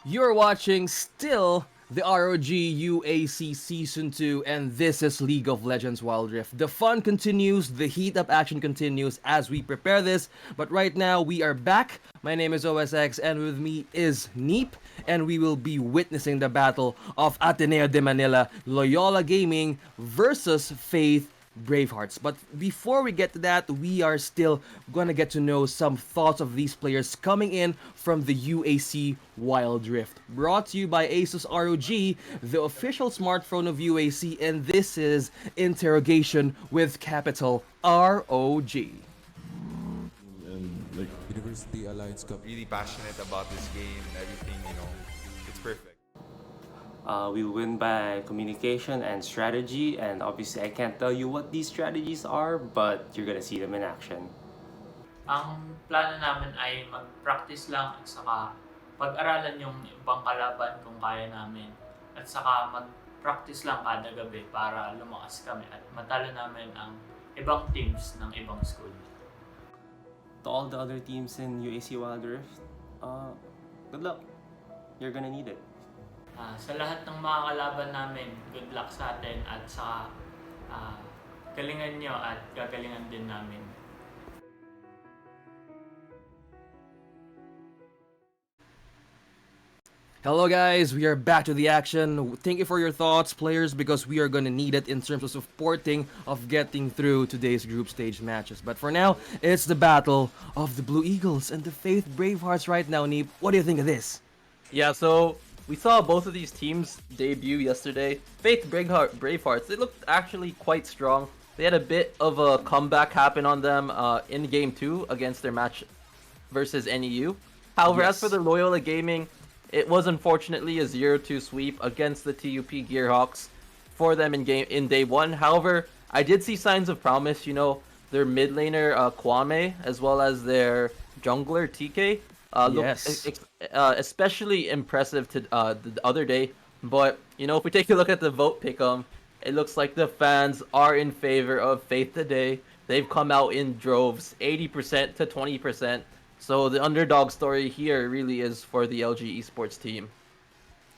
You're watching still the ROG UAC Season 2, and this is League of Legends Wild Rift. The fun continues, the heat up action continues as we prepare this, but right now we are back. My name is OSX, and with me is Neep, and we will be witnessing the battle of Ateneo de Manila Loyola Gaming versus Faith Bravehearts. But before we get to that, we are still gonna get to know some thoughts of these players coming in from the UAC Wild Rift. Brought to you by ASUS ROG, the official smartphone of UAC, and this is Interrogation with capital ROG. And like University Alliance Cup. Really passionate about this game and everything, it's perfect. We win by communication and strategy, and obviously I can't tell you what these strategies are, but you're gonna see them in action. Ang plano namin ay mag-practice lang at saka pag-aralan yung ibang kalaban kung kaya namin. At saka mag-practice lang kada gabi para lumakas kami at matalo namin ang ibang teams ng ibang school. To all the other teams in UAC Wild Rift, good luck. You're gonna need it. Sa lahat ng mga kalaban namin, good luck sa atin at saka galingan nyo at gagalingan din namin. Hello guys, we are back to the action. Thank you for your thoughts, players, because we are gonna need it in terms of supporting of getting through today's group stage matches. But for now, it's the battle of the Blue Eagles and the Faith Bravehearts right now, Neep. What do you think of this? Yeah, so we saw both of these teams debut yesterday. Faith Bravehearts, they looked actually quite strong. They had a bit of a comeback happen on them in Game 2 against their match versus NEU. However, as for the Loyola Gaming, it was unfortunately a 0-2 sweep against the TUP Gearhawks for them in day 1. However, I did see signs of promise, their mid laner Kwame as well as their jungler TK looked especially impressive to the other day. But, if we take a look at the vote pick'em, it looks like the fans are in favor of Faith today. They've come out in droves, 80% to 20%. So the underdog story here really is for the LG Esports team.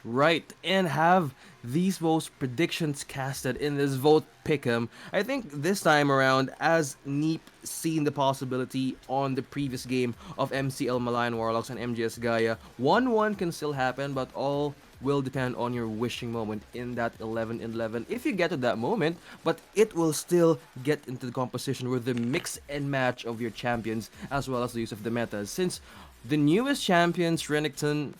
Right, and have these votes predictions casted in this vote pick'em. I think this time around, as Neep seen the possibility on the previous game of MCL Malayan Warlocks and MGS Gaia, 1-1 can still happen, but all will depend on your wishing moment in that 11-11 if you get to that moment, but it will still get into the composition with the mix and match of your champions as well as the use of the metas. Since the newest champions, Renekton,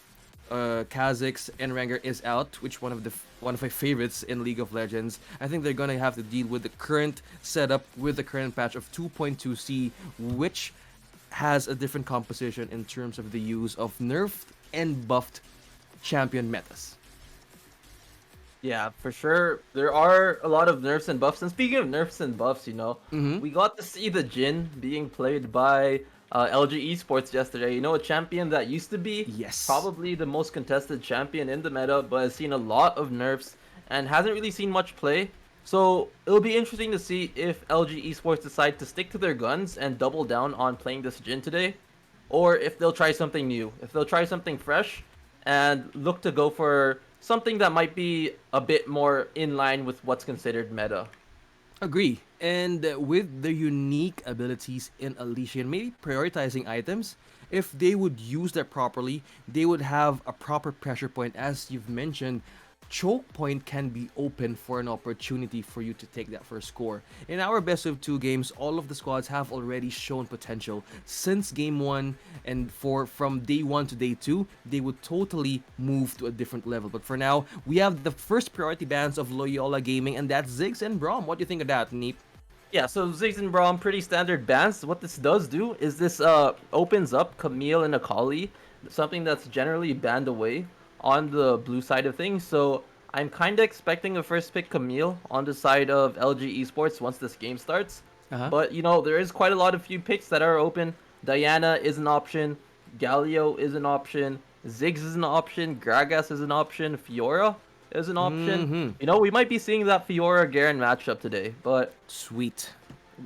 Kha'Zix, and Rengar is out, which one of my favorites in League of Legends. I think they're gonna have to deal with the current setup with the current patch of 2.2C, which has a different composition in terms of the use of nerfed and buffed champion metas. Yeah, for sure. There are a lot of nerfs and buffs. And speaking of nerfs and buffs, we got to see the Jhin being played by LG Esports yesterday. A champion that used to be probably the most contested champion in the meta, but has seen a lot of nerfs and hasn't really seen much play. So it'll be interesting to see if LG Esports decide to stick to their guns and double down on playing this Jhin today, or if they'll try something new, if they'll try something fresh and look to go for something that might be a bit more in line with what's considered meta. Agree. And with the unique abilities in Elysian, maybe prioritizing items, if they would use that properly, they would have a proper pressure point. As you've mentioned, choke point can be open for an opportunity for you to take that first score. In our best of 2 games, all of the squads have already shown potential. Since game 1 and from day 1 to day 2, they would totally move to a different level. But for now, we have the first priority bans of Loyola Gaming, and that's Ziggs and Braum. What do you think of that, Neep? Yeah, so Ziggs and Braum, pretty standard bans. What this does do is this opens up Camille and Akali, something that's generally banned away on the blue side of things. So I'm kind of expecting a first pick Camille on the side of LG Esports once this game starts. But there is quite a lot of few picks that are open. Diana is an option, Galio is an option, Ziggs is an option, Gragas is an option, Fiora is an option. We might be seeing that Fiora Garen matchup today, but sweet.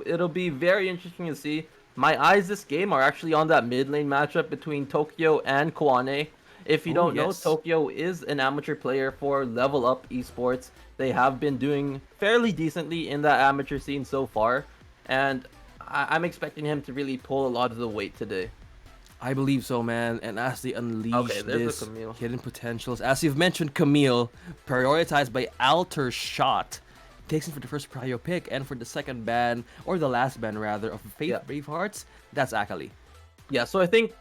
It'll be very interesting to see. My eyes this game are actually on that mid lane matchup between Tokyo and Kwane. If you Oh, don't know, yes. Tokyo is an amateur player for Level Up Esports. They have been doing fairly decently in that amateur scene so far, and I'm expecting him to really pull a lot of the weight today. I believe so, man. And as they Okay, unleash there's the this Camille. hidden potentials, as you've mentioned, Camille, prioritized by Alter Shot, takes him for the first prio pick, and for the second ban, or the last ban rather, of Faith Yeah. Bravehearts, that's Akali. Yeah, so I think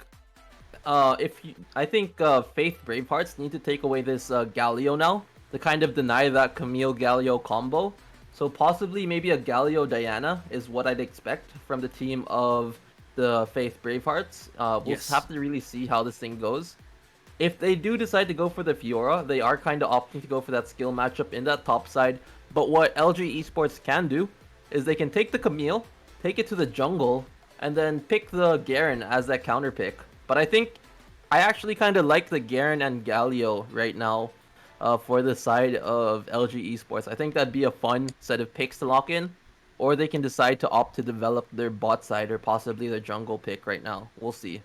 Faith Bravehearts need to take away this Galio now to kind of deny that Camille Galio combo. So possibly maybe a Galio Diana is what I'd expect from the team of the Faith Bravehearts. We'll Yes. have to really see how this thing goes. If they do decide to go for the Fiora, they are kind of opting to go for that skill matchup in that top side. But what LG Esports can do is they can take the Camille, take it to the jungle, and then pick the Garen as that counter pick. But I think I actually kind of like the Garen and Galio right now for the side of LG Esports. I think that'd be a fun set of picks to lock in. Or they can decide to opt to develop their bot side or possibly the jungle pick right now. We'll see.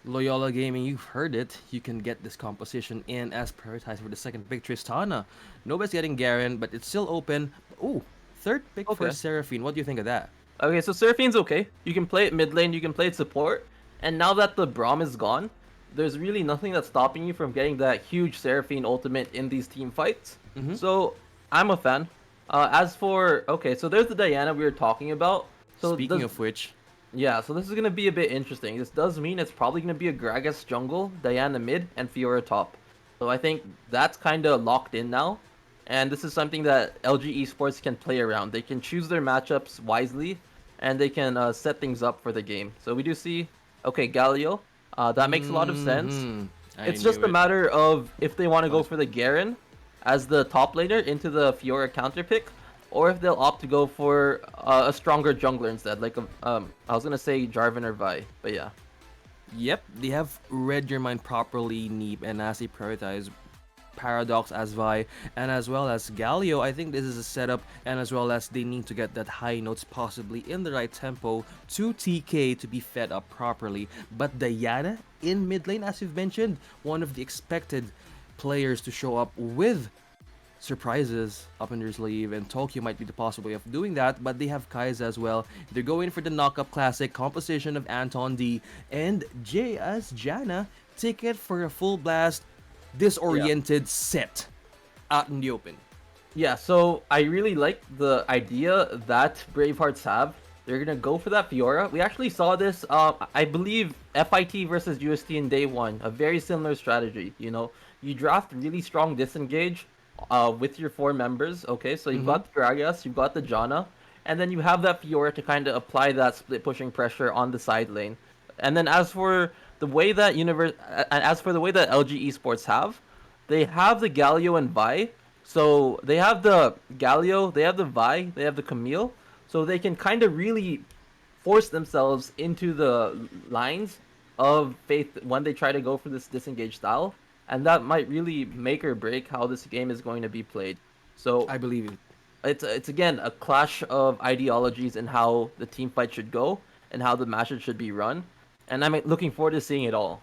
Loyola Gaming, you've heard it. You can get this composition in as prioritized for the second pick, Tristana. Nobody's getting Garen, but it's still open. Ooh, third pick for Okay. Seraphine. What do you think of that? Okay, so Seraphine's okay. You can play it mid lane, you can play it support. And now that the Braum is gone, there's really nothing that's stopping you from getting that huge Seraphine ultimate in these team fights. So I'm a fan. Okay, so there's the Diana we were talking about. So Speaking does- of which, Yeah, so this is gonna be a bit interesting. This does mean it's probably gonna be a Gragas jungle, Diana mid, and Fiora top. So I think that's kind of locked in now, and this is something that LG Esports can play around. They can choose their matchups wisely, and they can set things up for the game. So we do see, okay, Galio. That makes a lot of sense. I It's just knew a it. matter of if they want to go for the Garen as the top laner into the Fiora counter pick, or if they'll opt to go for a stronger jungler instead, like I was gonna say Jarvan or Vi, but yeah. Yep, they have read your mind properly, Neep, and as they prioritize Paradox as Vi, and as well as Galio, I think this is a setup, and as well as they need to get that high notes possibly in the right tempo to TK to be fed up properly. But Diana in mid lane, as you've mentioned, one of the expected players to show up with surprises up in their sleeve, and Tokyo might be the possible way of doing that, but they have Kai'Sa as well. They're going for the knockup classic composition of Anton D and J as Janna take it for a full blast disoriented set out in the open. Yeah, so I really like the idea that Bravehearts have. They're gonna go for that Fiora. We actually saw this, I believe, FIT versus UST in day one. A very similar strategy. You know, you draft really strong disengage with your 4 members. Okay, so you've got the Gragas, you've got the Janna, and then you have that Fiora to kind of apply that split pushing pressure on the side lane. And then as for the way that LG Esports have, they have the Galio and Vi. So they have the Galio, they have the Vi, they have the Camille. So they can kind of really force themselves into the lines of Faith when they try to go for this disengage style. And that might really make or break how this game is going to be played. So I believe it. it's again a clash of ideologies in how the team fight should go and how the matches should be run. And I'm looking forward to seeing it all.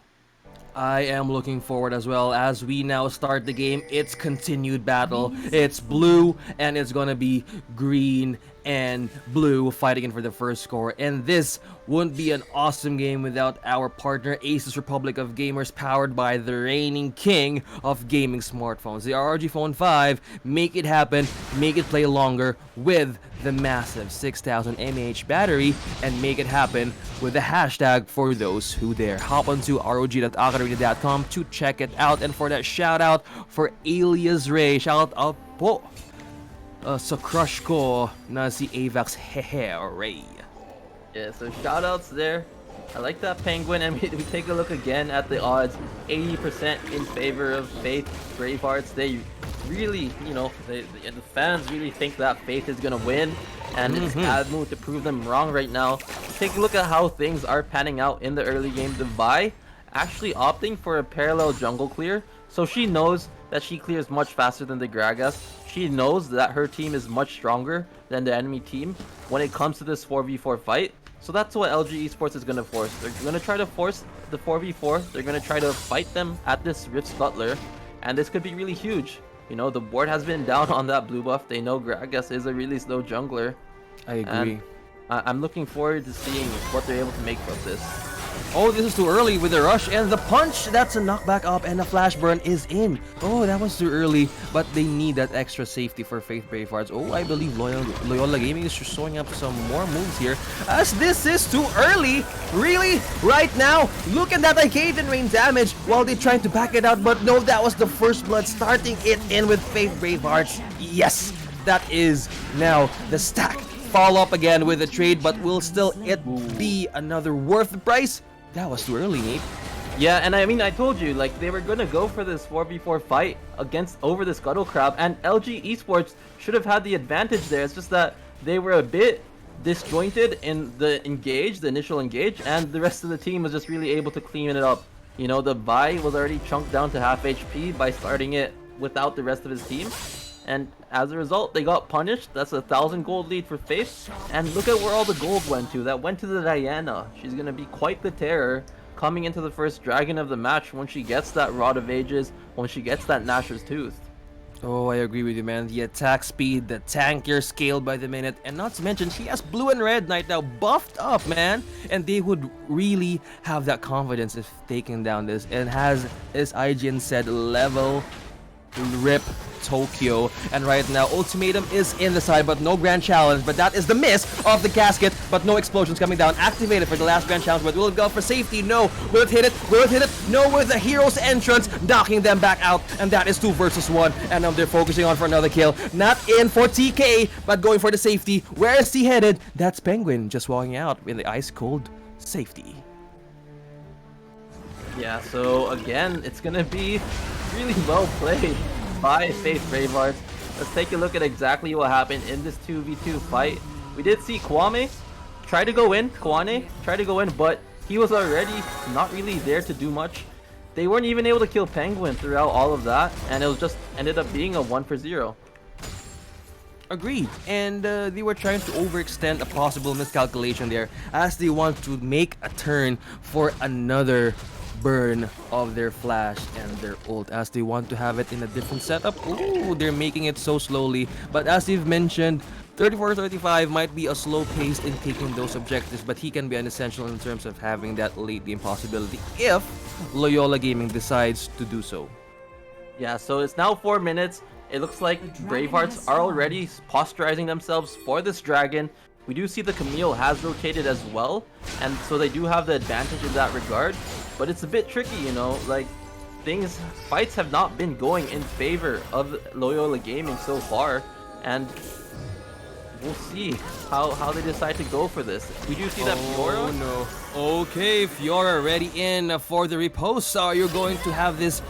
I am looking forward as well as we now start the game. It's continued battle. It's blue and it's gonna be green and blue fighting in for the first score. And this wouldn't be an awesome game without our partner ASUS Republic of Gamers, powered by the reigning king of gaming smartphones, the ROG Phone 5. Make it happen, make it play longer with the massive 6000 mAh battery, and make it happen with the hashtag for those who dare. Hop onto rog.acadarena.com to check it out. And for that shout out for Alias Ray, shout out po sa crush ko na si Avax Hehe Ray. Yeah, so shoutouts there. I like that penguin, and we take a look again at the odds. 80% in favor of Faith Bravehearts. They really, the fans really think that Faith is gonna win, and it's ADMU to prove them wrong right now. Take a look at how things are panning out in the early game. The Vi actually opting for a parallel jungle clear, so she knows that she clears much faster than the Gragas. She knows that her team is much stronger than the enemy team when it comes to this 4v4 fight. So that's what LG Esports is going to force. They're going to try to force the 4v4. They're gonna try to fight them at this Rift's Butler, and this could be really huge. You know, the board has been down on that blue buff. They know Gragas is a really slow jungler. I agree. And I'm looking forward to seeing what they're able to make of this. Oh, this is too early with the rush and the punch. That's a knockback up and the flash burn is in. Oh, that was too early, but they need that extra safety for Faith Bravehearts. Oh, I believe Loyola Gaming is just showing up some more moves here, as this is too early. Really? Right now? Look at that Arcadian rain damage while they're trying to back it out, but no, that was the first blood starting it in with Faith Bravehearts. Yes, that is now the stack. Follow up again with a trade, but will still it be another worth the price? That was too early, Nate. Yeah, and I mean, I told you, like, they were gonna go for this 4v4 fight over the Scuttle Crab, and LG Esports should have had the advantage there. It's just that they were a bit disjointed in the initial engage, and the rest of the team was just really able to clean it up. You know, the Vi was already chunked down to half HP by starting it without the rest of his team. And as a result, they got punished. That's 1,000 gold lead for Faith. And look at where all the gold went to. That went to the Diana. She's going to be quite the terror coming into the first dragon of the match when she gets that Rod of Ages, when she gets that Nashor's Tooth. Oh, I agree with you, man. The attack speed, the tankier scaled by the minute, and not to mention, she has blue and red right now buffed up, man. And they would really have that confidence if taking down this. And as IGN said, level rip Tokyo. And right now ultimatum is in the side, but no grand challenge, but that is the miss of the casket, but no explosions coming down activated for the last grand challenge. But will it go for safety? No. Will it hit it? Will it hit it? No, with the hero's entrance knocking them back out, and that is 2 versus 1. And now they're focusing on for another kill, not in for TK, but going for the safety. Where is he headed? That's Penguin just walking out in the ice cold safety. Yeah, so again, it's gonna be really well played by Faith Bravehearts. Let's take a look at exactly what happened in this 2v2 fight. We did see Kwane try to go in, but he was already not really there to do much. They weren't even able to kill Penguin throughout all of that, and it was just ended up being a 1-for-0. Agreed, and they were trying to overextend a possible miscalculation there, as they want to make a turn for another burn of their flash and their ult, as they want to have it in a different setup. Ooh, they're making it so slowly, but as you've mentioned, 34-35 might be a slow pace in taking those objectives, but he can be an essential in terms of having that late game possibility if Loyola Gaming decides to do so. Yeah, so it's now 4 minutes. It looks like Bravehearts are already posturizing themselves for this dragon. We do see the Camille has rotated as well, and so they do have the advantage in that regard. But it's a bit tricky, you know, like fights have not been going in favor of Loyola Gaming so far, and we'll see how they decide to go for this. We do see that Fiora. Oh no. Okay, Fiora ready in for the repose. So you're going to have this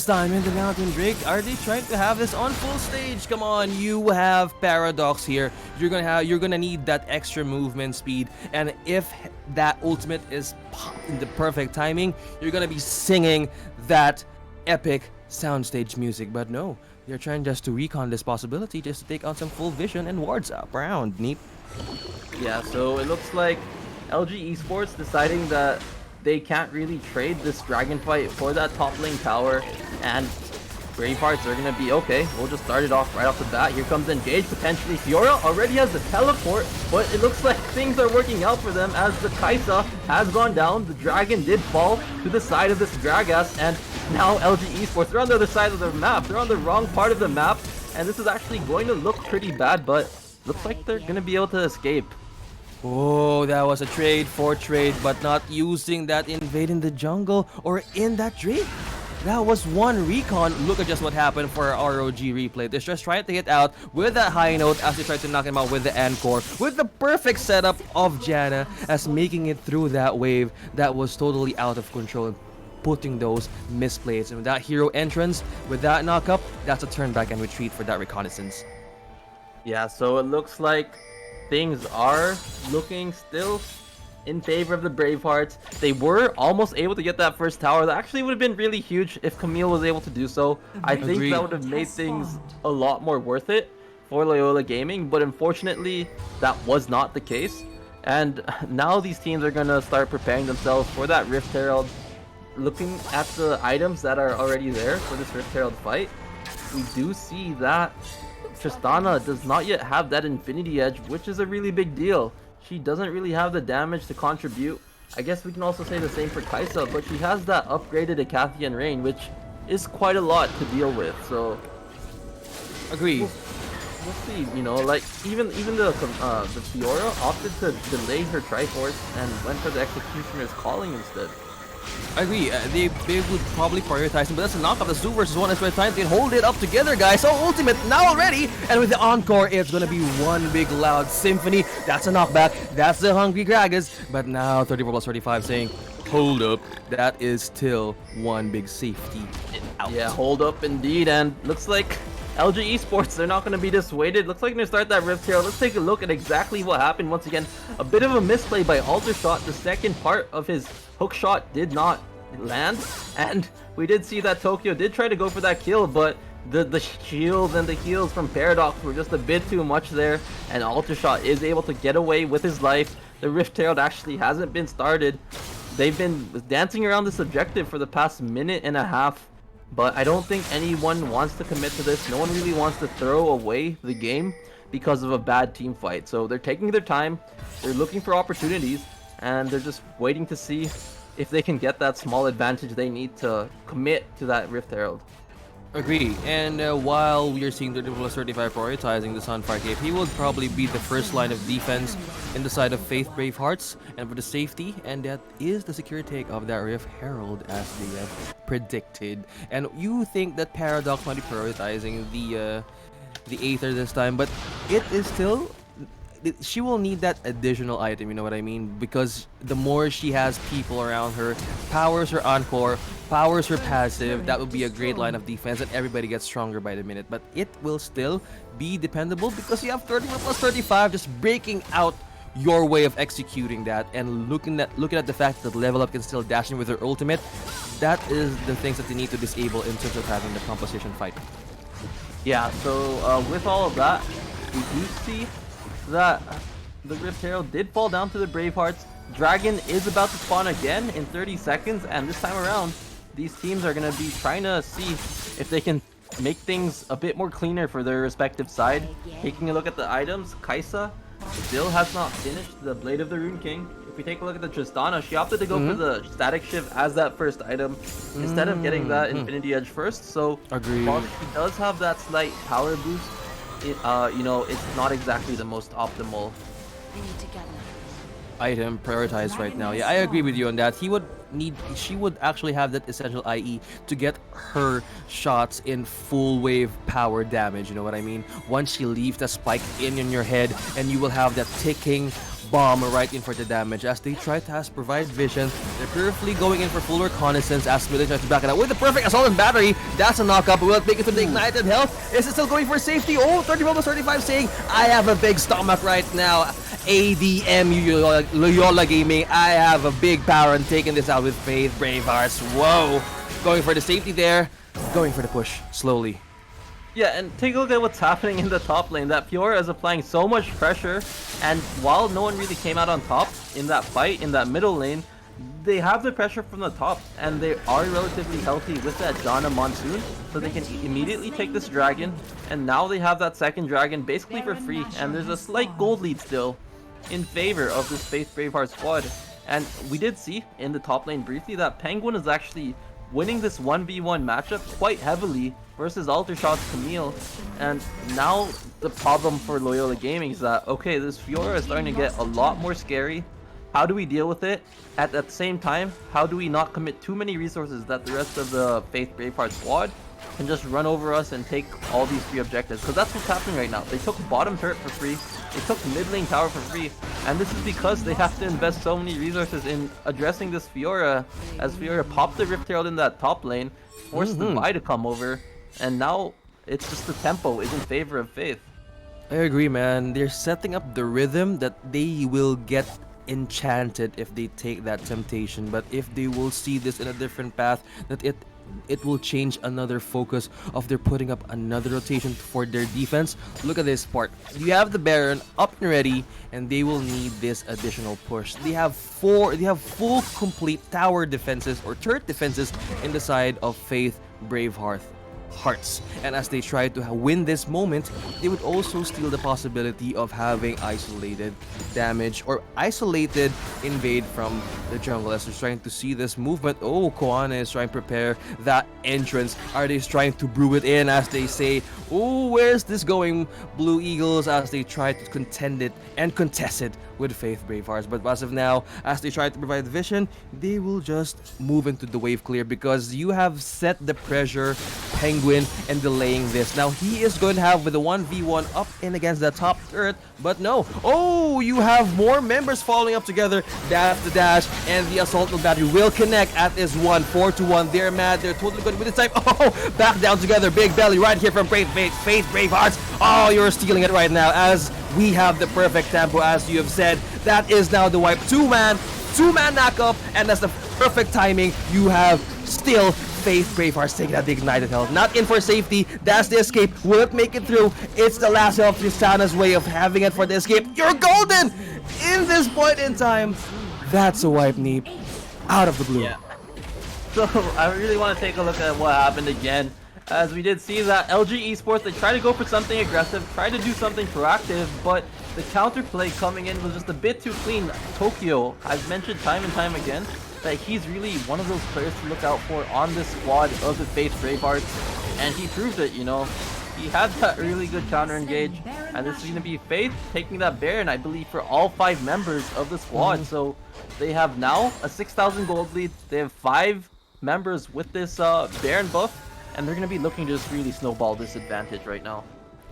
time in the Mountain Drake. Are they trying to have this on full stage? Come on, you have Paradox here. You're gonna need that extra movement speed, and if that ultimate is popped in the perfect timing, you're gonna be singing that epic soundstage music. But no, they're trying just to recon this possibility, just to take out some full vision and wards up around. Neat. Yeah, so it looks like LG Esports deciding that they can't really trade this dragon fight for that top lane tower, and Bravehearts are gonna be okay. We'll just start it off right off the bat. Here comes Engage, potentially. Fiora already has the teleport, but it looks like things are working out for them as the Kaisa has gone down. The dragon did fall to the side of this Gragas, and now LG Esports, they're on the other side of the map. They're on the wrong part of the map, and this is actually going to look pretty bad, but looks like they're gonna be able to escape. Oh, that was a trade for trade, but not using that invading the jungle or in that Drake. That was one recon. Look at just what happened for our ROG replay. They're just trying to hit out with that high note as they try to knock him out with the Encore, with the perfect setup of Janna, as making it through that wave that was totally out of control, putting those misplays. And with that hero entrance, with that knockup, that's a turn back and retreat for that reconnaissance. Yeah, so it looks like things are looking still in favor of the Bravehearts. They were almost able to get that first tower. That actually would have been really huge if Camille was able to do so. I think Agreed. that would have made things a lot more worth it for Loyola Gaming, but unfortunately that was not the case. And now these teams are gonna start preparing themselves for that Rift Herald. Looking at the items that are already there for this Rift Herald fight, we do see that Tristana does not yet have that Infinity Edge, which is a really big deal. She doesn't really have the damage to contribute. I guess we can also say the same for Kaisa, but she has that upgraded Acathian Rain, which is quite a lot to deal with. So Agree. we'll see. You know, like even the Fiora opted to delay her Triforce and went for the Executioner's Calling instead. I agree. They would probably prioritize him, but that's a knockoff. The 2 versus 1 is where time to hold it up together, guys. So ultimate now already, and with the encore, it's gonna be one big loud symphony. That's a knockback. That's the hungry Gragas. But now 34 plus 35 saying, hold up. That is still one big safety out. Yeah, hold up indeed, and looks like LG Esports, they're not going to be dissuaded. Looks like they're going to start that Rift Herald. Let's take a look at exactly what happened. Once again, a bit of a misplay by Aldershot. The second part of his hook shot did not land, and we did see that Tokyo did try to go for that kill, but the shields and the heals from Paradox were just a bit too much there, and Aldershot is able to get away with his life. The Rift Herald actually hasn't been started. They've been dancing around this objective for the past minute and a half. But I don't think anyone wants to commit to this. No one really wants to throw away the game because of a bad team fight. So they're taking their time, they're looking for opportunities, and they're just waiting to see if they can get that small advantage they need to commit to that Rift Herald. Agree. And while we are seeing 30 plus 35 prioritizing the Sunfire Cape, he will probably be the first line of defense in the side of Faith Bravehearts and for the safety, and that is the secure take of that Rift Herald as they have predicted. And you think that Paradox might be prioritizing the Aether this time, but it is still she will need that additional item, you know what I mean? Because the more she has people around her, powers her encore, powers her passive, that would be a great line of defense and everybody gets stronger by the minute. But it will still be dependable because you have 31 plus 35 just breaking out your way of executing that, and looking at the fact that Level Up can still dash in with her ultimate. That is the things that they need to disable in terms of having the composition fight. Yeah, so with all of that, we do see that the Rift Herald did fall down to the Bravehearts. Dragon is about to spawn again in 30 seconds, and this time around, these teams are going to be trying to see if they can make things a bit more cleaner for their respective side. Taking a look at the items, Kaisa still has not finished the Blade of the Rune King. If we take a look at the Tristana, she opted to go for the Static Shift as that first item instead of getting that Infinity Edge first. So Agreed. while she does have that slight power boost, it you know, it's not exactly the most optimal Item prioritized right now. Yeah, I agree with you on that. She would actually have that essential IE to get her shots in full wave power damage, you know what I mean? Once she leaves the spike in your head, and you will have that ticking bomb right in for the damage. As they try to provide vision, they're perfectly going in for full reconnaissance as Smiley tries to back it up with the perfect assault and battery. That's a knockup. Will it make it to the ignited health? Is it still going for safety? Oh, 31 plus 35 saying, I have a big stomach right now. ADMU Loyola Gaming, I have a big power and taking this out with Faith Bravehearts. Whoa, going for the safety there, going for the push slowly. Yeah, and take a look at what's happening in the top lane. That Fiora is applying so much pressure, and while no one really came out on top in that fight in that middle lane, they have the pressure from the top, and they are relatively healthy with that Donna Monsoon, so they can immediately take this dragon, and now they have that second dragon basically for free, and there's a slight gold lead still in favor of this Faith Braveheart squad. And we did see in the top lane briefly that Penguin is actually winning this 1v1 matchup quite heavily versus Aldershot's Camille. And now the problem for Loyola Gaming is that, okay, this Fiora is starting to get a lot more scary. How do we deal with it? At the same time, how do we not commit too many resources that the rest of the Faith Braveheart squad can just run over us and take all these free objectives? Because that's what's happening right now. They took bottom turret for free, they took mid lane tower for free, and this is because they have to invest so many resources in addressing this Fiora, as Fiora popped the Rift Herald in that top lane, forced the Vi to come over, and now it's just the tempo is in favor of Faith. I agree, man. They're setting up the rhythm that they will get enchanted if they take that temptation, but if they will see this in a different path, that it it will change another focus of their putting up another rotation for their defense. Look at this part. You have the Baron up and ready, and they will need this additional push. They have full complete tower defenses or turret defenses in the side of Faith Braveheart Hearts. And as they try to win this moment, they would also steal the possibility of having isolated damage or isolated invade from the jungle as they're trying to see this movement. Oh, Koana is trying to prepare that entrance. Are they trying to brew it in as they say, oh, where's this going, Blue Eagles, as they try to contend it and contest it with Faith Bravehearts. But as of now, as they try to provide vision, they will just move into the wave clear because you have set the pressure, Penguin, and delaying this. Now he is going to have with the 1v1 up in against the top turret, but no. Oh, you have more members following up together. That's the dash, and the assault battery will connect at this 4-1. They're mad. They're totally good with this time. Oh, back down together. Big belly right here from Faith Bravehearts. Oh, you're stealing it right now as we have the perfect tempo, as you have said. That is now the wipe. Two-man knockup, and that's the perfect timing. You have still Faith Bravehearts taking out the ignited health. Not in for safety. That's the escape. Will it make it through? It's the last health. Tristana's way of having it for the escape. You're golden! In this point in time, that's a wipe, Neep. Out of the blue. Yeah. So I really want to take a look at what happened again. As we did see that LG Esports, they tried to go for something aggressive, tried to do something proactive, but the counterplay coming in was just a bit too clean. Tokyo, I've mentioned time and time again, that he's really one of those players to look out for on this squad of the Faith Bravehearts, and he proved it, you know. He had that really good counter engage, and this is going to be Faith taking that Baron, I believe, for all 5 members of the squad. So they have now a 6,000 gold lead. They have 5 members with this Baron buff, and they're going to be looking to just really snowball this advantage right now.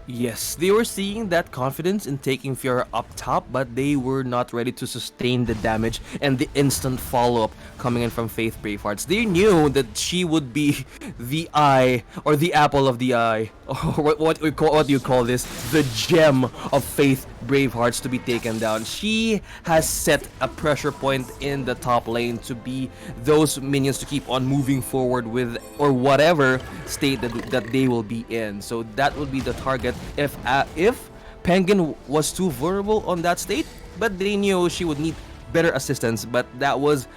Yes, they were seeing that confidence in taking Fiora up top, but they were not ready to sustain the damage and the instant follow-up coming in from Faith Bravehearts. They knew that she would be the eye, or the apple of the eye, or what do you call this? The gem of Faith Bravehearts to be taken down. She has set a pressure point in the top lane to be those minions to keep on moving forward with, or whatever state that they will be in. So that would be the target if Penguin was too vulnerable on that state, but they knew she would need better assistance. But that was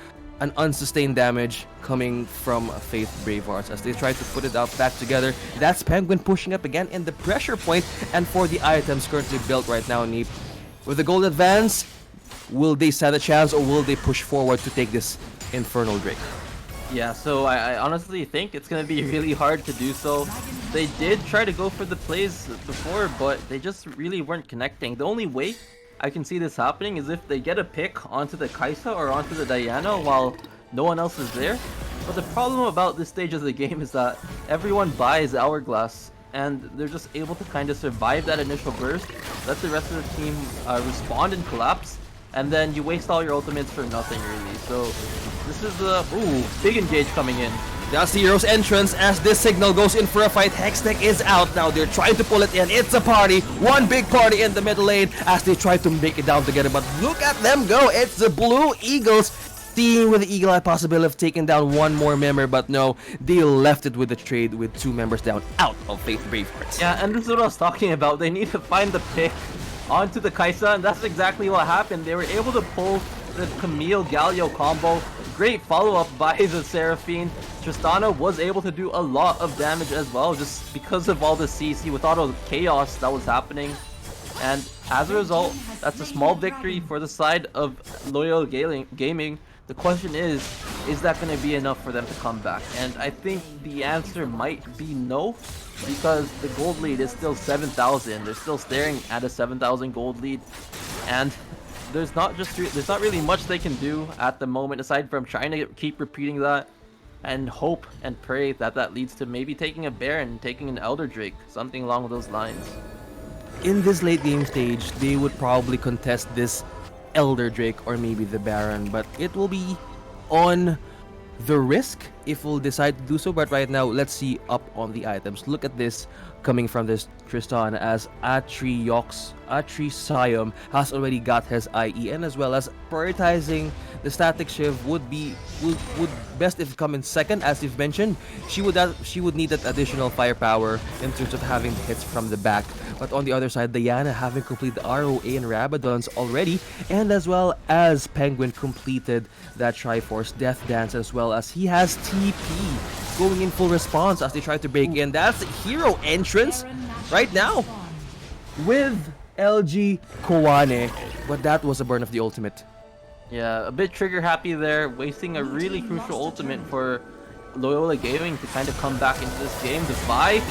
an unsustained damage coming from Faith Bravehearts as they try to put it out back together. That's Penguin pushing up again in the pressure point, and for the items currently built right now, Neep, with the gold advance, will they stand a chance or will they push forward to take this Infernal Drake? Yeah, so I honestly think it's going to be really hard to do so. They did try to go for the plays before, but they just really weren't connecting. The only way I can see this happening is if they get a pick onto the Kaisa or onto the Diana while no one else is there. But the problem about this stage of the game is that everyone buys Hourglass, and they're just able to kind of survive that initial burst, let the rest of the team respond and collapse, and then you waste all your ultimates for nothing really. So this is the big engage coming in. That's the Hero's entrance as this signal goes in for a fight. Hextech is out now. They're trying to pull it in. It's a party. One big party in the middle lane as they try to make it down together. But look at them go. It's the Blue Eagles team with the Eagle Eye possibility of taking down one more member. But no, they left it with the trade with 2 members down out of Faith Bravehearts. Yeah, and this is what I was talking about. They need to find the pick onto the Kaisa, and that's exactly what happened. They were able to pull the Camille Galio combo. Great follow-up by the Seraphine. Tristana was able to do a lot of damage as well, just because of all the CC with all the chaos that was happening. And as a result, that's a small victory for the side of Loyola Gaming. The question is that going to be enough for them to come back? And I think the answer might be no, because the gold lead is still 7,000. They're still staring at a 7,000 gold lead, and there's not really much they can do at the moment aside from trying to keep repeating that and hope and pray that that leads to maybe taking a Baron, taking an Elder Drake, something along those lines. In this late game stage, they would probably contest this Elder Drake or maybe the Baron, but it will be on the risk if we'll decide to do so. But right now, let's see up on the items. Look at this coming from this Tristan, as Atri Siam has already got his IE, and as well as prioritizing the static shift would best if it come in second, as you've mentioned. She would need that additional firepower in terms of having the hits from the back. But on the other side, Diana having completed the ROA and Rabadons already, and as well as Penguin completed that Triforce Death Dance, as well as he has TP going in full response as they try to break in. That's hero entrance right now with LG Kowane, but that was a burn of the ultimate. Yeah, a bit trigger happy there, wasting a really crucial ultimate for Loyola Gaming to kind of come back into this game. The buy.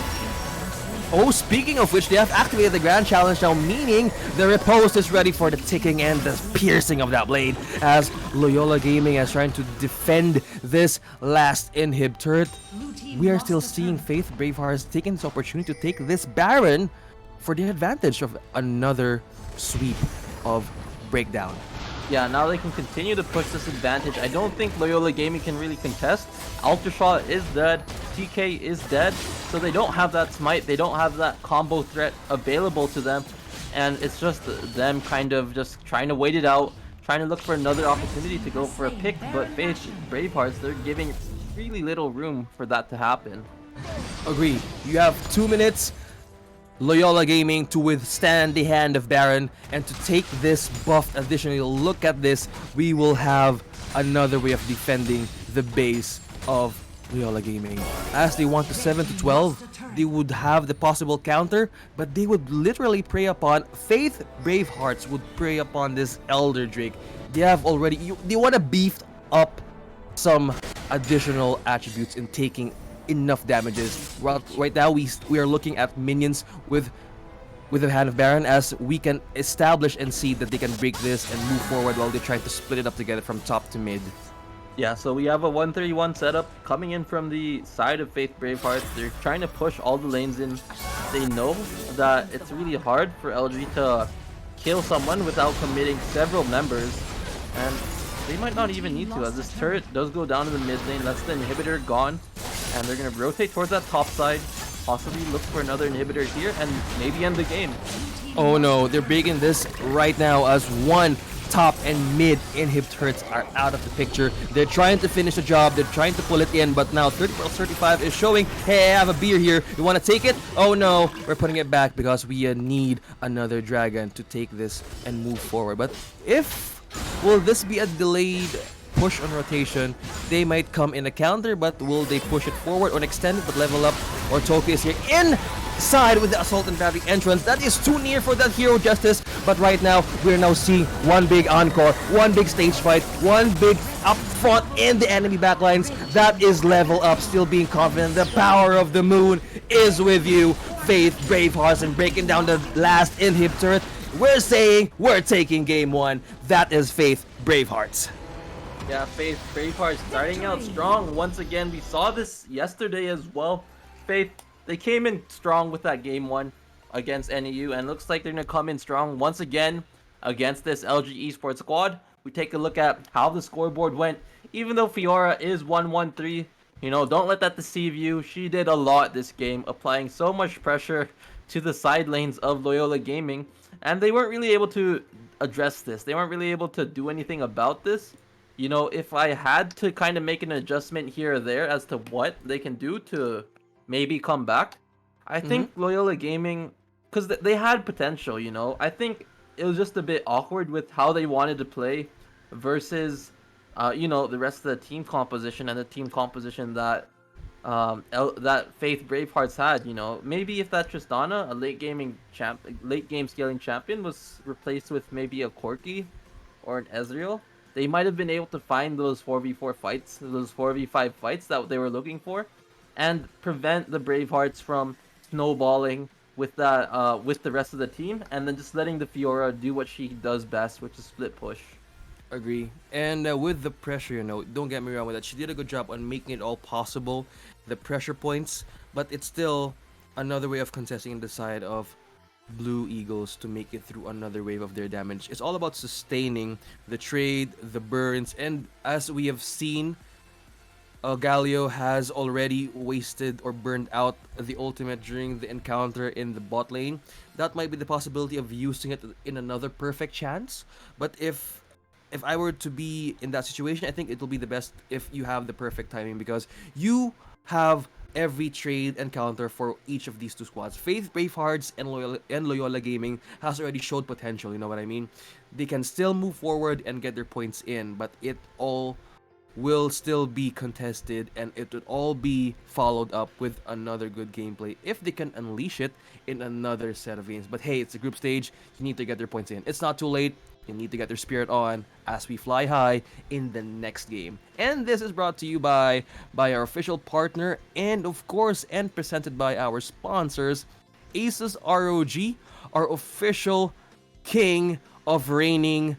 Oh, speaking of which, they have activated the Grand Challenge now, meaning the riposte is ready for the ticking and the piercing of that blade, as Loyola Gaming is trying to defend this last inhib turret. We are still seeing Faith Bravehearts taking this opportunity to take this Baron for the advantage of another sweep of Breakdown. Yeah, now they can continue to push this advantage. I don't think Loyola Gaming can really contest. Ultrashot is dead, TK is dead, so they don't have that smite, they don't have that combo threat available to them, and it's just them kind of just trying to wait it out, trying to look for another opportunity to go for a pick, but Faith Bravehearts, they're giving really little room for that to happen. Agree. You have 2 minutes, Loyola Gaming, to withstand the hand of Baron and to take this buff. Additionally, look at this. We will have another way of defending the base of Loyola Gaming. As they want to 7 to 12, they would have the possible counter, but they would literally prey upon Faith Bravehearts would prey upon this Elder Drake. They have already they want to beef up some additional attributes in taking enough damages. Right now we are looking at minions with the hand of Baron, as we can establish and see that they can break this and move forward while they try to split it up together from top to mid. Yeah, so we have a 131 setup coming in from the side of Faith Bravehearts. They're trying to push all the lanes in. They know that it's really hard for LG to kill someone without committing several members, and they might not even need to, as this turret does go down to the mid lane. That's the inhibitor gone, and they're going to rotate towards that top side, possibly look for another inhibitor here, and maybe end the game. Oh no, they're breaking this right now as one top and mid inhib turrets are out of the picture. They're trying to finish the job, they're trying to pull it in, but now 30/35 is showing, hey, I have a beer here, you want to take it? Oh no, we're putting it back because we need another dragon to take this and move forward. But will this be a delayed push on rotation? They might come in a counter, but will they push it forward or extend it but level up? Or Tokyo is here inside with the Assault and Battery entrance. That is too near for that hero justice, but right now we're now seeing one big encore, one big stage fight, one big up front in the enemy backlines. That is level up, still being confident. The power of the moon is with you, Faith Bravehearts, and breaking down the last inhib turret. We're saying we're taking game one. That is Faith Bravehearts. Yeah, Faith Bravehearts starting out strong. Once again, we saw this yesterday as well. Faith, they came in strong with that game one against NEU, and looks like they're going to come in strong once again against this LG Esports squad. We take a look at how the scoreboard went. Even though Fiora is 1-1-3, don't let that deceive you. She did a lot this game, applying so much pressure to the side lanes of Loyola Gaming, and they weren't really able to address this. They weren't really able to do anything about this. If I had to kind of make an adjustment here or there as to what they can do to maybe come back, I think Loyola Gaming, because they had potential, I think it was just a bit awkward with how they wanted to play versus, the rest of the team composition and the team composition that that Faith Bravehearts had. Maybe if that Tristana, a late game scaling champion, was replaced with maybe a Corki or an Ezreal, they might have been able to find those 4v4 fights, those 4v5 fights that they were looking for, and prevent the Bravehearts from snowballing with that with the rest of the team, and then just letting the Fiora do what she does best, which is split push. Agree. And with the pressure, don't get me wrong with that. She did a good job on making it all possible, the pressure points, but it's still another way of contesting the side of Blue Eagles to make it through another wave of their damage. It's all about sustaining the trade, the burns, and as we have seen, Galio has already wasted or burned out the ultimate during the encounter in the bot lane. That might be the possibility of using it in another perfect chance. But if I were to be in that situation, I think it will be the best if you have the perfect timing because you have every trade encounter for each of these two squads. Faith Bravehearts and Loyola Gaming has already showed potential, you know what I mean? They can still move forward and get their points in, but it all will still be contested and it would all be followed up with another good gameplay if they can unleash it in another set of games. But hey, it's a group stage, you need to get their points in. It's not too late. You need to get their spirit on as we fly high in the next game. And this is brought to you by our official partner and of course and presented by our sponsors, ASUS ROG, our official king of reigning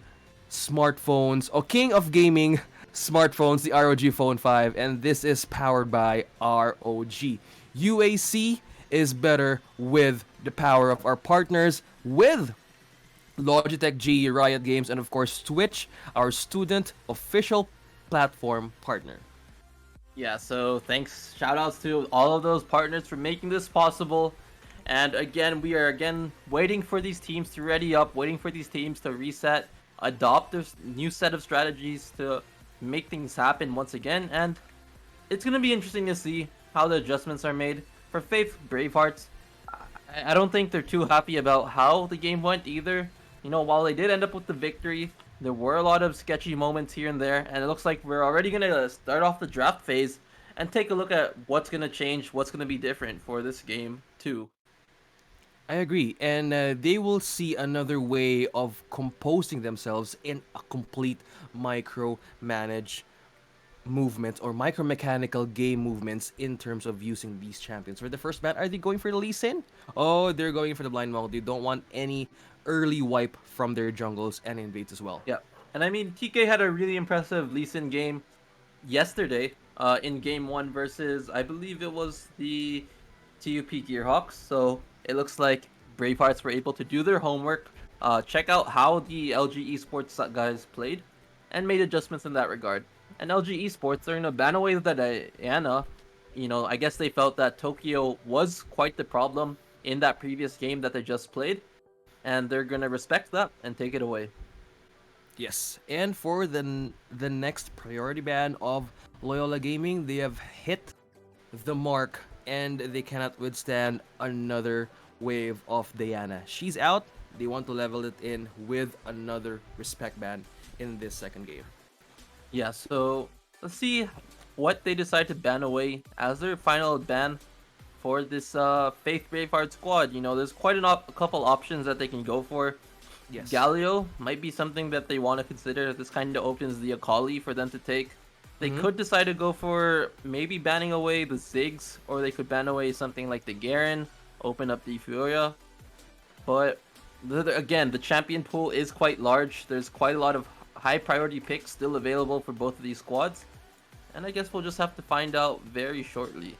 smartphones, or king of gaming smartphones, the ROG Phone 5, and this is powered by ROG. UAC is better with the power of our partners, with Logitech G, Riot Games, and of course Twitch, our student official platform partner. Yeah, so thanks, shout outs to all of those partners for making this possible. And again, we are again waiting for these teams to ready up, waiting for these teams to reset, adopt this new set of strategies to make things happen once again. And it's going to be interesting to see how the adjustments are made. For Faith Bravehearts, I don't think they're too happy about how the game went either. You know, while they did end up with the victory, there were a lot of sketchy moments here and there, and it looks like we're already going to start off the draft phase and take a look at what's going to change, what's going to be different for this game too. I agree, and they will see another way of composing themselves in a complete micro-manage movements or micromechanical game movements in terms of using these champions. For the first bat, are they going for the Lee Sin? Oh, they're going for the blind Mall. They don't want any early wipe from their jungles and invades as well. Yeah, and I mean, TK had a really impressive Lee Sin game yesterday in game 1 versus, I believe it was the TUP Gearhawks. So it looks like Bravehearts were able to do their homework, check out how the LG Esports guys played, and made adjustments in that regard. And LG Esports are going to ban away the Diana. You know, I guess they felt that Tokyo was quite the problem in that previous game that they just played, and they're going to respect that and take it away. Yes, and for the next priority ban of Loyola Gaming, they have hit the mark and they cannot withstand another wave of Diana. She's out. They want to level it in with another respect ban in this second game. Yeah, so let's see what they decide to ban away as their final ban for this Faith Braveheart squad. You know, there's quite a couple options that they can go for. Yes. Galio might be something that they want to consider. This kind of opens the Akali for them to take. They could decide to go for maybe banning away the Ziggs, or they could ban away something like the Garen, open up the Furia. But again, the champion pool is quite large. There's quite a lot of high priority picks still available for both of these squads. And I guess we'll just have to find out very shortly.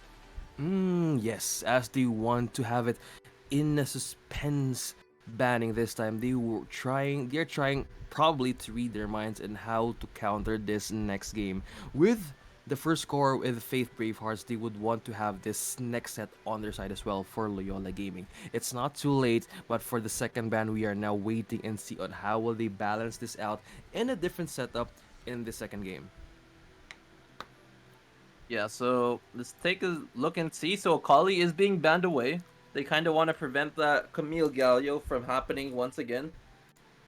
Yes, as they want to have it in a suspense banning this time. They're trying probably to read their minds and how to counter this next game. With the first score with Faith Bravehearts, they would want to have this next set on their side as well for Loyola Gaming. It's not too late, but for the second ban, we are now waiting and see on how will they balance this out in a different setup in the second game. Yeah, so let's take a look and see. So Akali is being banned away. They kind of want to prevent that Camille Galio from happening once again.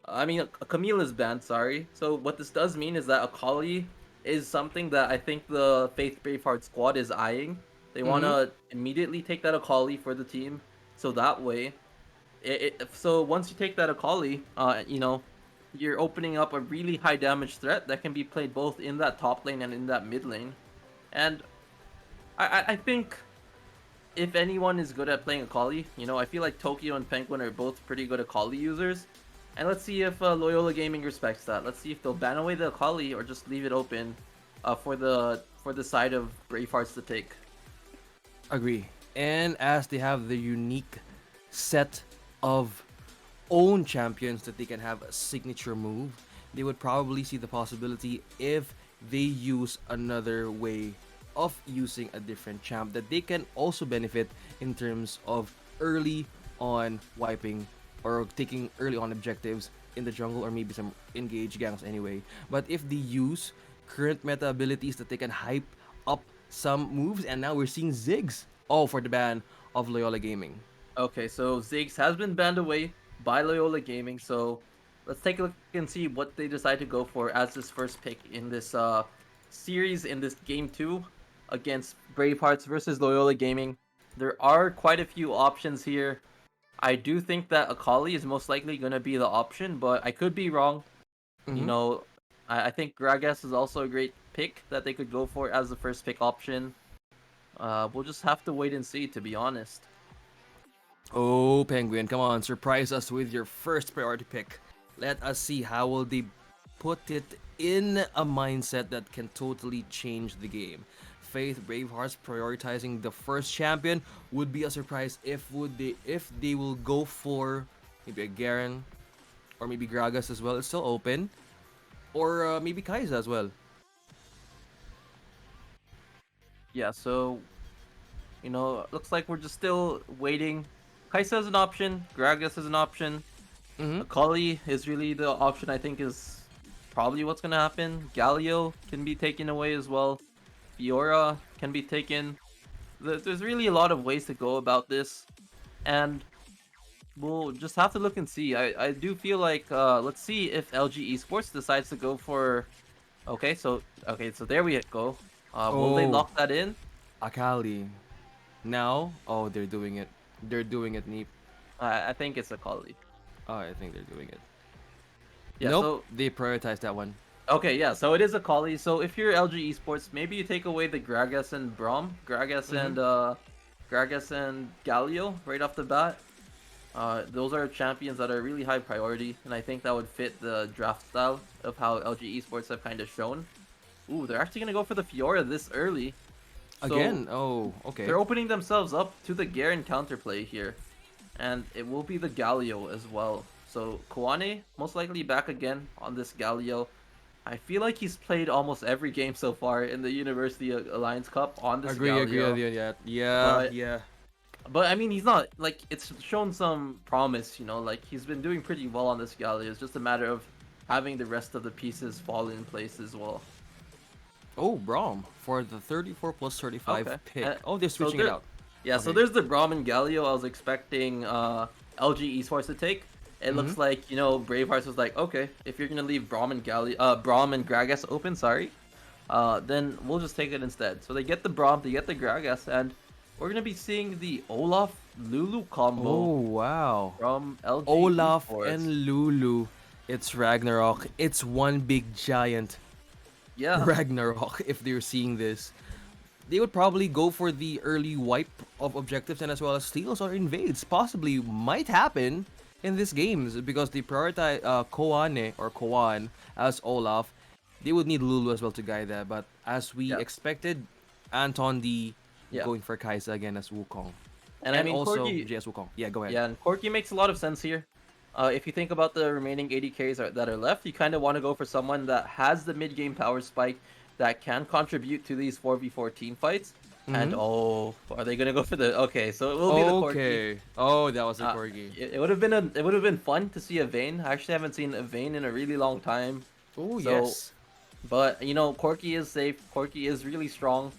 I mean, Camille is banned, sorry. So what this does mean is that Akali is something that I think the Faith Braveheart squad is eyeing. They want to immediately take that Akali for the team. So that way, so once you take that Akali, you know, you're opening up a really high damage threat that can be played both in that top lane and in that mid lane. And I think if anyone is good at playing Akali, you know, I feel like Tokyo and Penguin are both pretty good Akali users. And let's see if Loyola Gaming respects that. Let's see if they'll ban away the Akali or just leave it open for the side of Bravehearts to take. Agree. And as they have the unique set of own champions that they can have a signature move, they would probably see the possibility if they use another way of using a different champ that they can also benefit in terms of early on wiping or taking early on objectives in the jungle or maybe some engage ganks anyway. But if they use current meta abilities that they can hype up some moves, and now we're seeing Ziggs all for the ban of Loyola Gaming. Okay, so Ziggs has been banned away by Loyola Gaming, so let's take a look and see what they decide to go for as this first pick in this series in this game 2 against Bravehearts versus Loyola Gaming. There are quite a few options here. I do think that Akali is most likely going to be the option, but I could be wrong. You Mm-hmm. know, I think Gragas is also a great pick that they could go for as the first pick option. We'll just have to wait and see, to be honest. Oh, Penguin, come on, surprise us with your first priority pick. Let us see how will they put it in a mindset that can totally change the game. Faith Bravehearts prioritizing the first champion would be a surprise if they will go for maybe a Garen or maybe Gragas as well. It's still open, or maybe Kai'Sa as well. Yeah, so looks like we're just still waiting. Kaisa is an option. Gragas is an option. Mm-hmm. Akali is really the option I think is probably what's gonna happen. Galio can be taken away as well. Fiora can be taken. There's really a lot of ways to go about this, and we'll just have to look and see. I do feel like let's see if LG Esports decides to go for. Okay, so there we go. Will they Oh, lock that in? Akali. Now, oh, they're doing it. They're doing it, Neep. I think it's Akali. Oh, I think they're doing it. Yeah. Nope, So they prioritized that one. okay, yeah. So it is Akali. So if you're LG Esports, maybe you take away the Gragas and Braum, Gragas and Galio right off the bat. Those are champions that are really high priority, and I think that would fit the draft style of how LG Esports have kind of shown. Ooh, they're actually gonna go for the Fiora this early. So Again? Oh, okay. they're opening themselves up to the Garen counterplay here, and it will be the Galio as well. So Koane most likely back again on this Galio. I feel like he's played almost every game so far in the University Alliance Cup on this Agree Galio. with you. Yeah, yeah, But yeah. but I mean he's not like it's shown some promise, like he's been doing pretty well on this Galio. It's just a matter of having the rest of the pieces fall in place as well. Oh, Braum for the 34 plus 35 Okay. pick. Oh, they're So switching it there, out. yeah, so Okay. there's the Braum and Galio I was expecting LG Esports to take. It looks like, Bravehearts was like, okay, if you're gonna leave Braum and Gragas open, sorry, then we'll just take it instead. So they get the Braum, they get the Gragas, and we're gonna be seeing the Olaf Lulu combo Oh, wow. from LG Olaf Esports. and Lulu. It's Ragnarok. It's one big giant Yeah, Ragnarok if they're seeing this. They would probably go for the early wipe of objectives and as well as steals or invades. Possibly might happen in these games because they prioritize Koane or Koan as Olaf. They would need Lulu as well to guide that. But as we yeah, expected, Anton D yeah. going for Kaisa again as Wukong. And I mean, also Corki, JS Wukong. Yeah, go ahead. yeah, and Corki makes a lot of sense here. If you think about the remaining 80Ks that are left, you kind of want to go for someone that has the mid-game power spike that can contribute to these 4v4 team fights. And oh, are they gonna go for the? Okay, so it will be the Corki. Okay. Oh, that was a Corgi. It would have been fun to see a Vayne. I actually haven't seen a Vayne in a really long time. Oh, So, yes. But Corki is safe. Corki is really strong,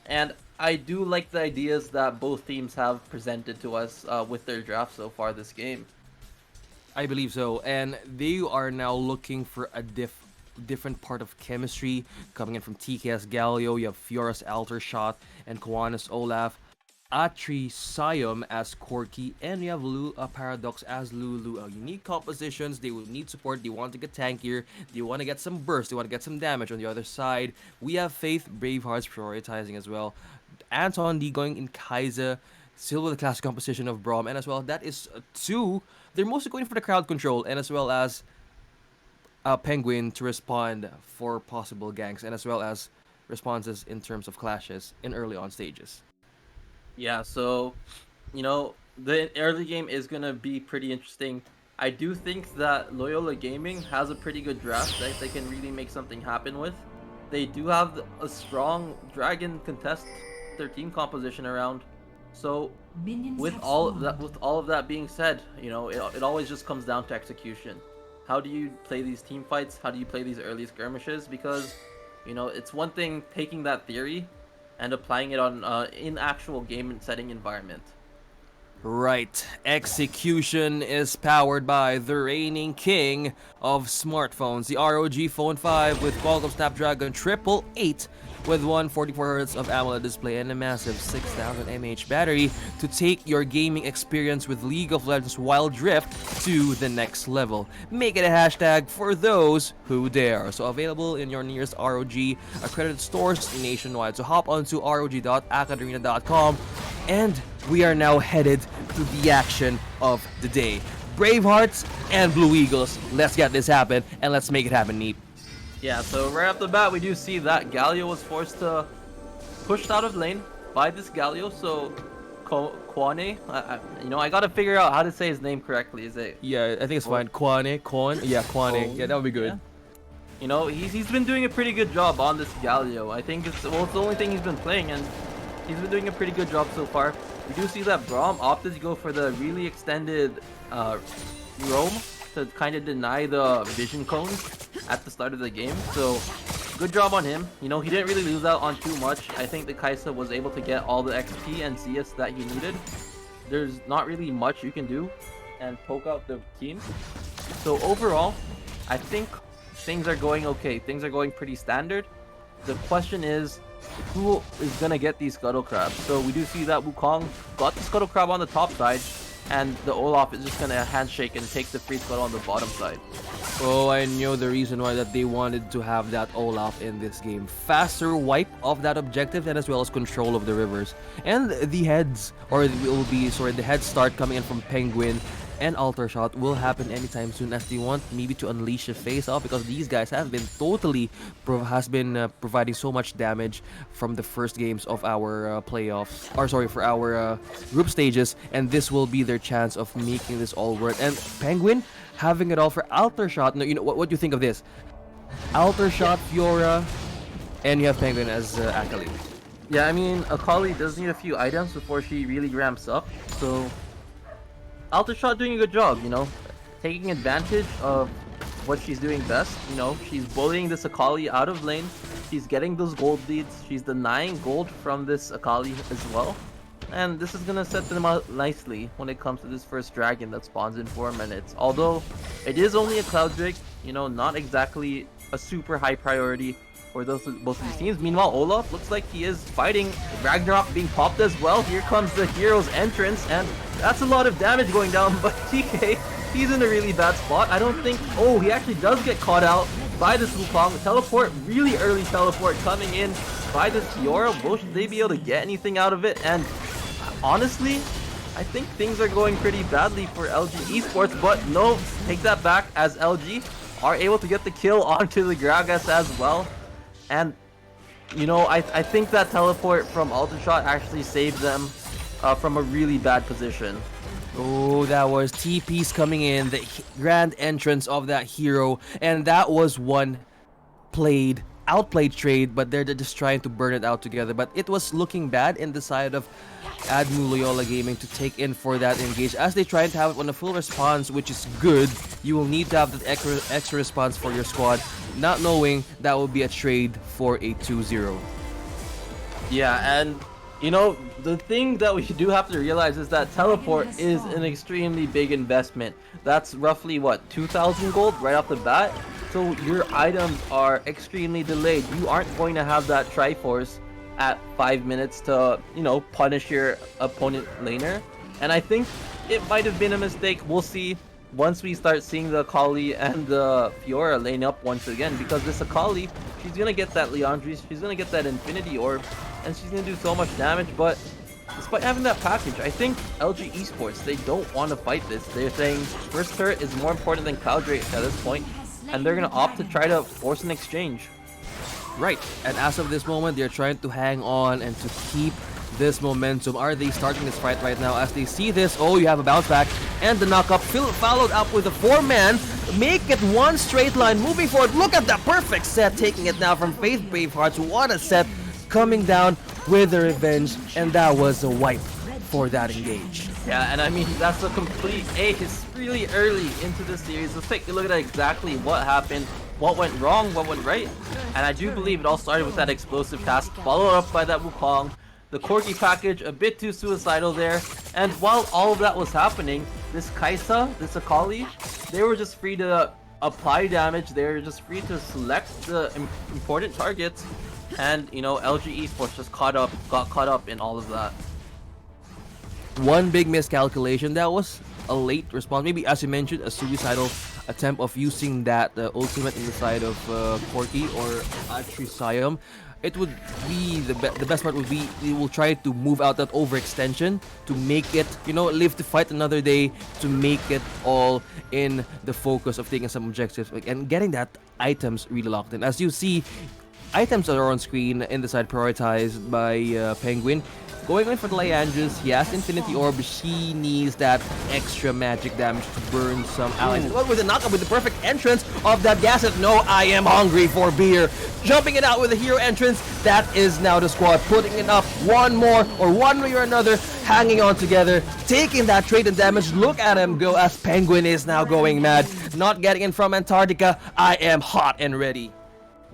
and I do like the ideas that both teams have presented to us with their draft so far this game. I believe so. And they are now looking for a different part of chemistry coming in from TKS Galio. You have Fiora's Alter Shot and Koanis Olaf. Atri Siam as Corki, and you have Paradox as Lulu. Unique compositions. They will need support. They want to get tankier. They want to get some burst. They want to get some damage on the other side. We have Faith Bravehearts prioritizing as well. Anton D going in Kaiser. Still with the classic composition of Braum, and as well, that is two. They're mostly going for the crowd control, and as well as Penguin to respond for possible ganks, and as well as responses in terms of clashes in early on stages. Yeah, so the early game is gonna be pretty interesting. I do think that Loyola Gaming has a pretty good draft that they can really make something happen with. they do have a strong Dragon contest their team composition around. So with all of that being said, you know, it always just comes down to execution. How do you play these team fights? How do you play these early skirmishes? Because, you know, it's one thing taking that theory and applying it on in actual game and setting environment. Right. Execution is powered by the reigning king of smartphones, the ROG Phone 5 with Qualcomm Snapdragon 888 with 144Hz of AMOLED display and a massive 6000 mAh battery to take your gaming experience with League of Legends Wild Rift to the next level. Make it a hashtag for those who dare. So available in your nearest ROG accredited stores nationwide. So hop onto rog.acadArena.com and we are now headed to the action of the day. Bravehearts and Blue Eagles. Let's get this happen and let's make it happen, Neep. Yeah, so right off the bat, we do see that Galio was forced to pushed out of lane by this Galio. So Kwane, you know, I gotta figure out how to say his name correctly. Is it? Yeah, I think it's fine. Kwane. Yeah, Kwane. Yeah, that would be good. Yeah. You know, he's been doing a pretty good job on this Galio. I think it's the only thing he's been playing, and he's been doing a pretty good job so far. We do see that Braum opted to go for the really extended roam to kind of deny the vision cones at the start of the game. So good job on him. You know, he didn't really lose out on too much. I think the Kaisa was able to get all the XP and CS that he needed. There's not really much you can do and poke out the team. So overall, I think things are going okay. Things are going pretty standard. The question is, who is gonna get these Scuttle Crabs? So we do see that Wukong got the Scuttle Crab on the top side, and the Olaf is just gonna handshake and take the free Scuttle on the bottom side. Oh, I know the reason why that they wanted to have that Olaf in this game. Faster wipe of that objective and as well as control of the rivers. And the heads, or the head start coming in from Penguin and Alter Shot will happen anytime soon as they want maybe to unleash a face off, because these guys have been providing so much damage from the first games of our playoffs, or sorry, for our group stages, and this will be their chance of making this all work. And Penguin having it all for Alter Shot. No, you know what do you think of this? Alter Shot, Fiora, and you have Penguin as Akali. Yeah, I mean, Akali does need a few items before she really ramps up, so Altershot doing a good job, you know, taking advantage of what she's doing best. You know, she's bullying this Akali out of lane, she's getting those gold leads, she's denying gold from this Akali as well, and this is gonna set them out nicely when it comes to this first dragon that spawns in 4 minutes. Although it is only a Cloud Drake, you know, not exactly a super high priority for both of these teams. Meanwhile, Olaf looks like he is fighting Ragnarok being popped as well. Here comes the hero's entrance, and that's a lot of damage going down, but TK, he's in a really bad spot. I don't think... Oh, he actually does get caught out by this Wukong. Teleport, really early teleport coming in by this Fiora. Will they be able to get anything out of it? And honestly, I think things are going pretty badly for LG Esports, but no, take that back, as LG are able to get the kill onto the Gragas as well. And, you know, I think that teleport from Altershot actually saved them from a really bad position. Oh, that was TP's coming in, the grand entrance of that hero, and that was one outplayed trade, but they're just trying to burn it out together. But it was looking bad in the side of ADMU Loyola Gaming to take in for that engage, as they try to have it on a full response, which is good. You will need to have that extra response for your squad, not knowing that will be a trade for a 2-0. Yeah, and you know, the thing that we do have to realize is that teleport is an extremely big investment. That's roughly what, 2,000 gold right off the bat. So your items are extremely delayed. You aren't going to have that Triforce at 5 minutes to, you know, punish your opponent laner. And I think it might have been a mistake. We'll see once we start seeing the Akali and the Fiora lane up once again, because this Akali, she's gonna get that Leandris, she's gonna get that Infinity Orb, and she's gonna do so much damage. But despite having that package, I think LG Esports, they don't want to fight this. They're saying first turret is more important than Cloud Drake at this point, and they're gonna opt to try to force an exchange. Right, and as of this moment, they're trying to hang on and to keep this momentum. Are they starting this fight right now as they see this? Oh, you have a bounce back. and the knockup followed up with a 4-man. Make it one straight line moving forward. Look at that perfect set, taking it now from Faith Bravehearts. What a set, coming down with the revenge, and that was a wipe for that engage. Yeah, and I mean, that's a complete ace really early into the series. Let's take a look at exactly what happened, what went wrong, what went right. And I do believe it all started with that explosive cast, followed up by that Wukong. The Corki package, a bit too suicidal there. And while all of that was happening, this Kaisa, this Akali, they were just free to apply damage. They were just free to select the important targets. And, you know, LG Esports just got caught up in all of that. One big miscalculation. That was a late response. Maybe, as you mentioned, a suicidal attempt of using that ultimate in the side of Corki or Atrisayum. It would be the best part would be we will try to move out that overextension to make it, you know, live to fight another day, to make it all in the focus of taking some objectives and getting that items really locked in. As you see, items are on screen in the side prioritized by Penguin. Going in for the Lyanges, he has Infinity Orb. She needs that extra magic damage to burn some allies. Well, with the knockup, with the perfect entrance of that Gasset. No, I am hungry for beer. Jumping it out with a hero entrance. That is now the squad putting it up one more, or one way or another, hanging on together, taking that trade and damage. Look at him go as Penguin is now going mad. Not getting in from Antarctica. I am hot and ready.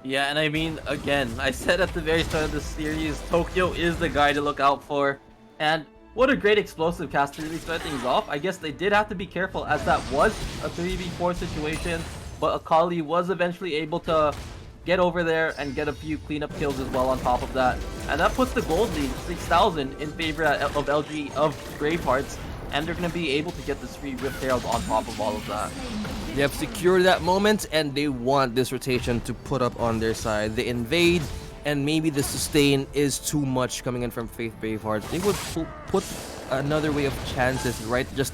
Yeah, and I mean, again, I said at the very start of the series, Tokyo is the guy to look out for. And what a great explosive cast to really start things off. I guess they did have to be careful as that was a 3v4 situation, but Akali was eventually able to get over there and get a few cleanup kills as well on top of that. And that puts the gold lead, 6,000, in favor of LG, of Bravehearts, and they're going to be able to get this free Rift Herald on top of all of that. They have secured that moment, and they want this rotation to put up on their side. They invade, and maybe the sustain is too much coming in from Faith Braveheart. They would put another way of chances, right? Just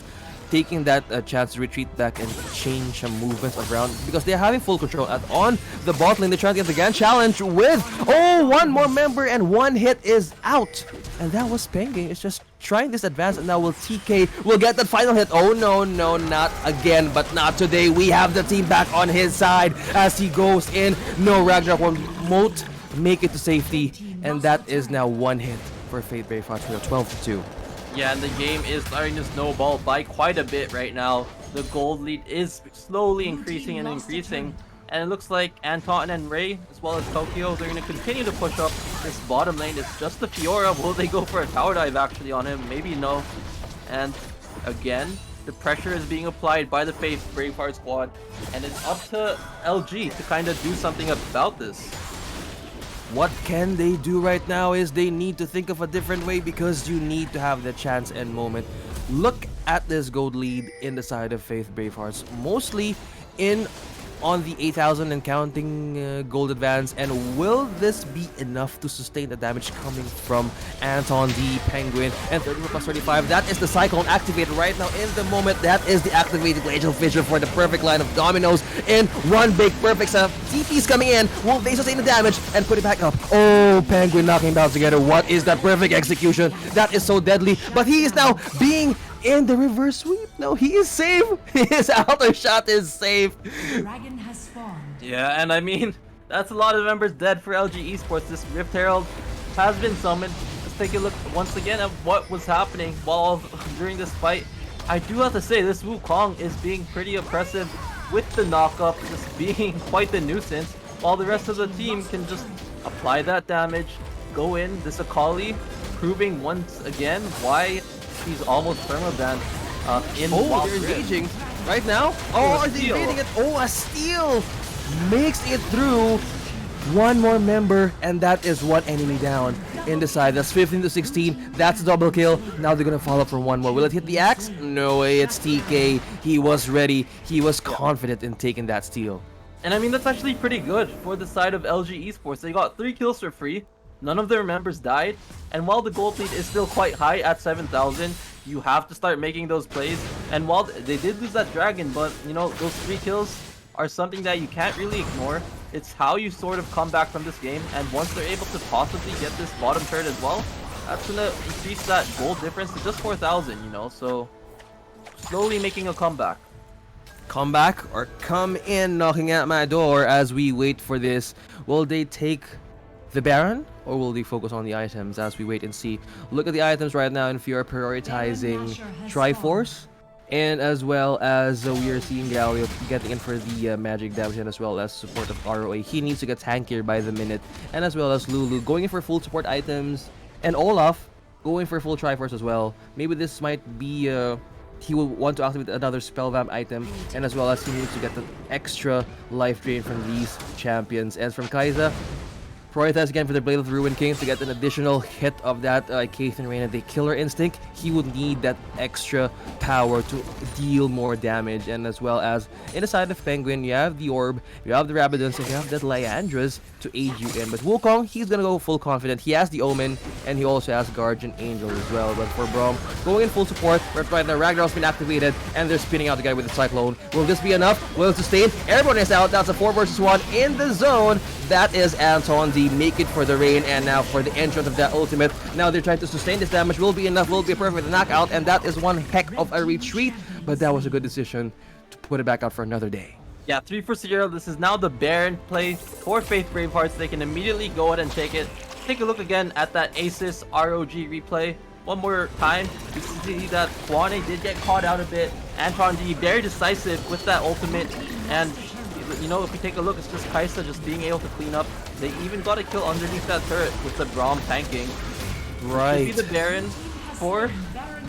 taking that chance to retreat back and change some movements around, because they're having full control. On the bot lane, they're trying to get the Grand Challenge with, one more member, and one hit is out. And that was Penguin. It's just trying this advance, and now will TK will get that final hit. Oh no, not again, but not today. We have the team back on his side as he goes in. No, Ragnarok won't make it to safety, and that is now one hit for Faith Braveheart for 12-2. Yeah, and the game is starting to snowball by quite a bit right now. The gold lead is slowly increasing and increasing. And it looks like Anton and Ray, as well as Tokyo, they're going to continue to push up this bottom lane. It's just the Fiora. Will they go for a tower dive actually on him? Maybe no. And again, the pressure is being applied by the Faith Braveheart squad. And it's up to LG to kind of do something about this. What can they do right now is they need to think of a different way, because you need to have the chance and moment. Look at this gold lead in the side of Faith Bravehearts, mostly on the 8,000 and counting gold advance. And will this be enough to sustain the damage coming from Anton the Penguin? And 34 plus 35, that is the Cyclone activated right now in the moment. That is the activated Glacial Fissure for the perfect line of dominoes in one big perfect set. TP's coming in. Will they sustain the damage and put it back up? Oh, Penguin knocking down together. What is that perfect execution? That is so deadly. But he is now being in the reverse sweep. No, he is safe. His outer shot is safe. Dragon has spawned. Yeah, and I mean, that's a lot of members dead for LG Esports. This Rift Herald has been summoned. Let's take a look once again at what was happening during this fight. I do have to say, this Wukong is being pretty oppressive with the knockup, just being quite the nuisance, while the rest of the team can just apply that damage, go in. This Akali proving once again why he's almost permaban in Wild they're Rift. engaging right now. Oh, are they steal. invading it? Oh, a steal makes it through. One more member, and that is one enemy down in the side. That's 15-16. That's a double kill. Now they're gonna follow up for one more. Will it hit the axe? No way. It's TK. He was ready. He was confident in taking that steal. And I mean, that's actually pretty good for the side of LG Esports. They got 3 kills for free. None of their members died. And while the gold lead is still quite high at 7,000, you have to start making those plays. And while they did lose that dragon, but you know, those 3 kills are something that you can't really ignore. It's how you sort of come back from this game. And once they're able to possibly get this bottom turret as well, that's gonna increase that gold difference to just 4,000, you know. So slowly making a comeback. Come back or come in knocking at my door as we wait for this. Will they take the Baron or will they focus on the items as we wait and see? Look at the items right now, and if you're prioritizing Triforce, and as well as we are seeing Galio getting in for the magic damage, and as well as support of ROA. He needs to get tankier by the minute, and as well as Lulu going in for full support items, and Olaf going for full Triforce as well. Maybe this might be he will want to activate another spell vamp item, and as well as he needs to get the extra life drain from these champions. And from Kai'Sa, prioritize again for the Blade of the Ruin Kings to get an additional hit of that AcadArena, the Killer Instinct. He would need that extra power to deal more damage. And as well as in the side of Penguin, you have the Orb, you have the Rabadons, and you have that Lyandras to aid you in. But Wukong, he's gonna go full confident. He has the Omen, and he also has Guardian Angel as well. But for Braum, going in full support, right now Ragnarok's been activated, and they're spinning out together with the Cyclone. Will this be enough? Will it sustain? Everyone is out. That's a 4 versus 1 in the zone. That is Anton D. Make it for the rain, and now for the entrance of that ultimate. Now they're trying to sustain this damage. Will be enough, will be a perfect knockout, and that is one heck of a retreat. But that was a good decision to put it back out for another day. Yeah, 3 for 0. This is now the Baron play for Faith Bravehearts. They can immediately go ahead and take it. Take a look again at that ASUS ROG replay. One more time, you see that Kwane did get caught out a bit. Anton D very decisive with that ultimate, and you know, if we take a look, it's just Kai'Sa just being able to clean up. They even got a kill underneath that turret with the Braum tanking. Right. You see the Baron for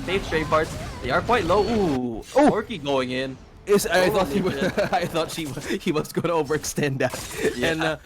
Faith Bravehearts. They are quite low. Ooh, Orky going in. I thought he was, I thought he was going to overextend that, Yeah. and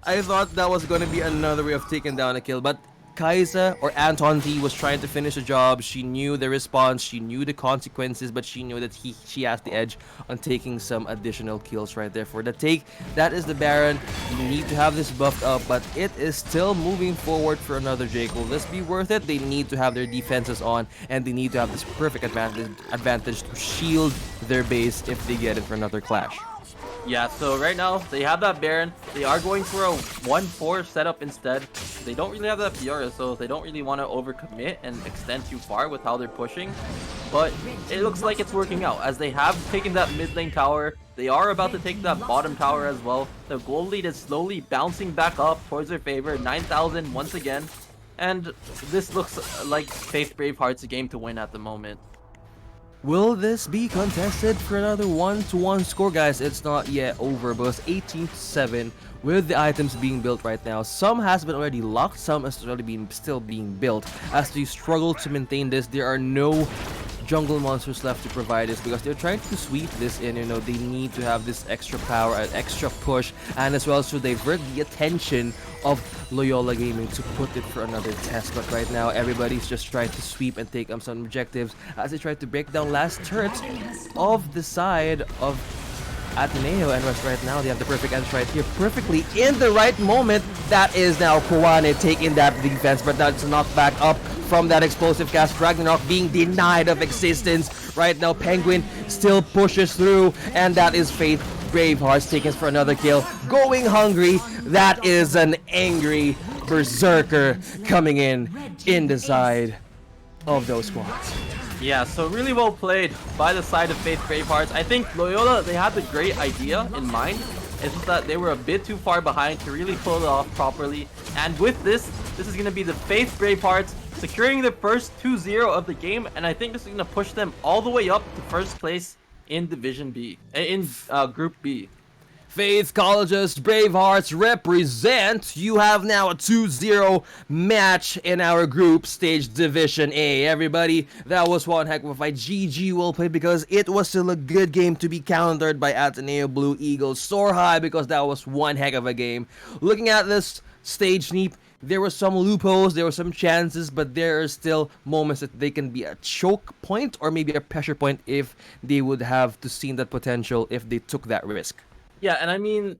I thought that was going to be another way of taking down a kill. But Kai'Sa or Anton T was trying to finish the job. She knew the response, she knew the consequences, but she knew that she has the edge on taking some additional kills right there for the take. That is the Baron. You need to have this buffed up, but it is still moving forward for another Drake. Will this be worth it? They need to have their defenses on, and they need to have this perfect advantage to shield their base if they get it for another clash. Yeah, so right now they have that Baron. They are going for a 1-4 setup instead. They don't really have that Fiora, so they don't really want to overcommit and extend too far with how they're pushing. But it looks like it's working out as they have taken that mid lane tower. They are about to take that bottom tower as well. The gold lead is slowly bouncing back up towards their favor. 9,000 once again. And this looks like Faith Bravehearts' game to win at the moment. Will this be contested for another 1-1 score, guys? It's not yet over, but it's 18-7 with the items being built right now. Some has been already locked, some has already been still being built. As they struggle to maintain this, there are no jungle monsters left to provide this because they're trying to sweep this in. You know, they need to have this extra power, an extra push, and as well as to divert the attention of Loyola Gaming to put it for another test. But right now everybody's just trying to sweep and take some objectives as they try to break down last turrets of the side of Ateneo, and right now they have the perfect edge right here, perfectly in the right moment. That is now Kwane taking that defense, but that's knocked back up from that explosive cast. Ragnarok being denied of existence. Right now Penguin still pushes through, and that is Faith Bravehearts taking us for another kill. Going hungry, that is an angry berserker coming in the side of those squads. Yeah, so really well played by the side of Faith Bravehearts. I think Loyola, they had the great idea in mind. It's just that they were a bit too far behind to really pull it off properly. And with this is going to be the Faith Bravehearts securing the first 2-0 of the game. And I think this is going to push them all the way up to first place in Division B, in Group B. Faith College's Bravehearts represent. You have now a 2-0 match in our group stage Division A. Everybody, that was one heck of a fight. GG well played because it was still a good game to be countered by Ateneo Blue Eagles. Soar high because that was one heck of a game. Looking at this stage, Neep, there were some loopholes, there were some chances, but there are still moments that they can be a choke point or maybe a pressure point if they would have to see that potential if they took that risk. Yeah, and I mean,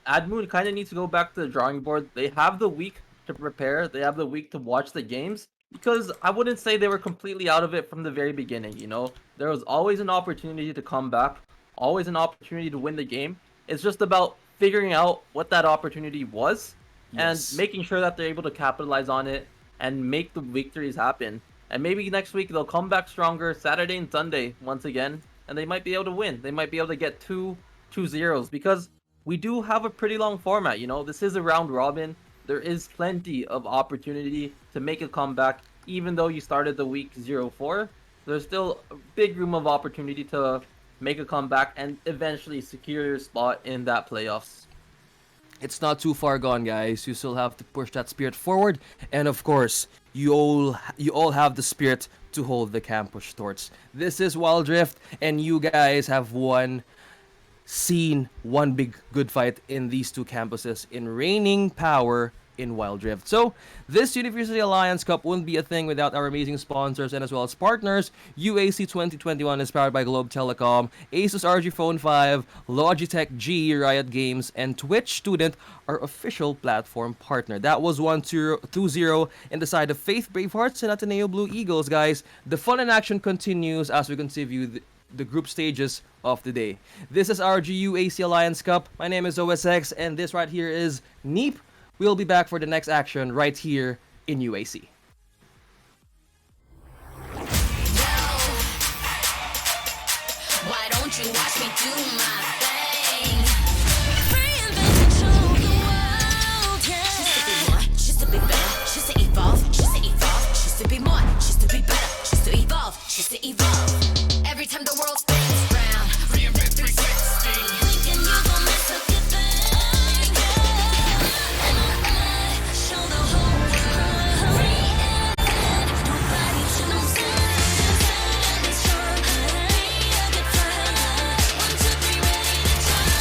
ADMU kind of needs to go back to the drawing board. They have the week to prepare. They have the week to watch the games because I wouldn't say they were completely out of it from the very beginning, you know? There was always an opportunity to come back, always an opportunity to win the game. It's just about figuring out what that opportunity was and making sure that they're able to capitalize on it and make the victories happen. And maybe next week they'll come back stronger Saturday and Sunday once again, and they might be able to win. They might be able to get two zeros because we do have a pretty long format. This is a round robin. There is plenty of opportunity to make a comeback, even though you started the week 0-4. There's still a big room of opportunity to make a comeback and eventually secure your spot in that playoffs. It's not too far gone, guys. You still have to push that spirit forward, and of course, you all have the spirit to hold the campus torch. This is Wild Rift, and you guys have seen one big good fight in these two campuses in reigning power in Wild Rift. So, this University Alliance Cup wouldn't be a thing without our amazing sponsors and as well as partners. UAC 2021 is powered by Globe Telecom, ASUS ROG Phone 5, Logitech G, Riot Games, and Twitch Student, our official platform partner. That was 1-2-0 in the side of Faith Bravehearts and Ateneo Blue Eagles, guys. The fun and action continues as we continue the group stages of the day. This is our UAC Alliance Cup. My name is OSX, and this right here is Neep. We'll be back for the next action right here in UAC.